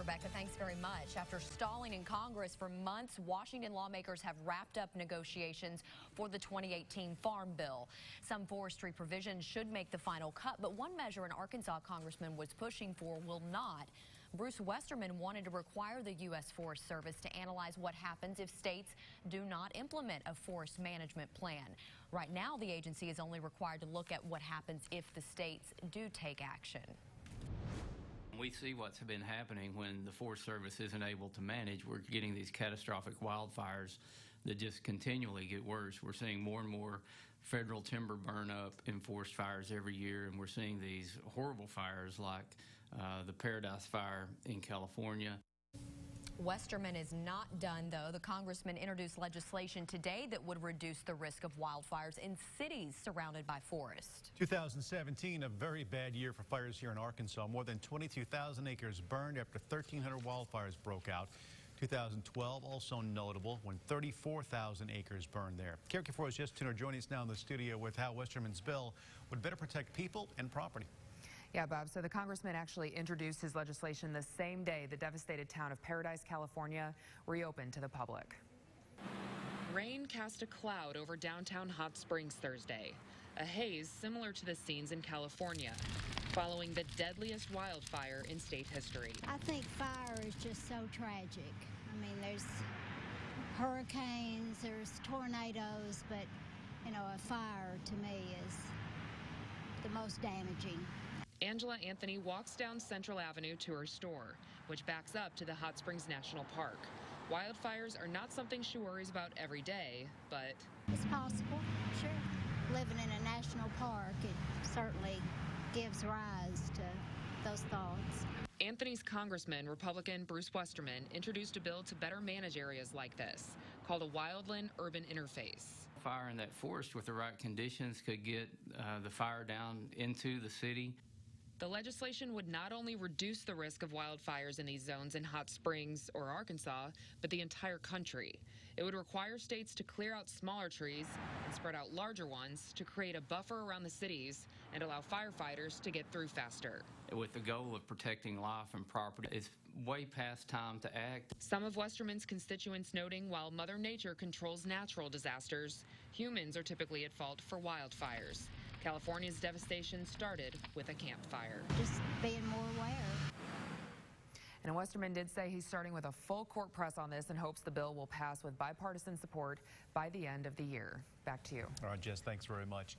Rebecca, thanks very much. After stalling in Congress for months, Washington lawmakers have wrapped up negotiations for the 2018 Farm Bill. Some forestry provisions should make the final cut, but one measure an Arkansas congressman was pushing for will not. Bruce Westerman wanted to require the U.S. Forest Service to analyze what happens if states do not implement a forest management plan. Right now, the agency is only required to look at what happens if the states do take action. We see what's been happening when the Forest Service isn't able to manage. We're getting these catastrophic wildfires that just continually get worse. We're seeing more and more federal timber burn up in forest fires every year, and we're seeing these horrible fires like the Paradise Fire in California. Westerman is not done, though. The congressman introduced legislation today that would reduce the risk of wildfires in cities surrounded by forest. 2017, a very bad year for fires here in Arkansas. More than 22,000 acres burned after 1,300 wildfires broke out. 2012, also notable, when 34,000 acres burned there. KRQ4's Jess Tuner joining us now in the studio with how Westerman's bill would better protect people and property. Yeah, Bob, so the congressman actually introduced his legislation the same day the devastated town of Paradise, California, reopened to the public. Rain cast a cloud over downtown Hot Springs Thursday, a haze similar to the scenes in California, following the deadliest wildfire in state history. I think fire is just so tragic. I mean, there's hurricanes, there's tornadoes, but, you know, a fire to me is the most damaging. Angela Anthony walks down Central Avenue to her store, which backs up to the Hot Springs National Park. Wildfires are not something she worries about every day, but it's possible, sure. Living in a national park, it certainly gives rise to those thoughts. Anthony's congressman, Republican Bruce Westerman, introduced a bill to better manage areas like this, called a wildland-urban interface. Fire in that forest with the right conditions could get the fire down into the city. The legislation would not only reduce the risk of wildfires in these zones in Hot Springs or Arkansas, but the entire country. It would require states to clear out smaller trees and spread out larger ones to create a buffer around the cities and allow firefighters to get through faster. With the goal of protecting life and property, it's way past time to act. Some of Westerman's constituents noting while Mother Nature controls natural disasters, humans are typically at fault for wildfires. California's devastation started with a campfire. Just being more aware. And Westerman did say he's starting with a full court press on this and hopes the bill will pass with bipartisan support by the end of the year. Back to you. All right, Jess, thanks very much.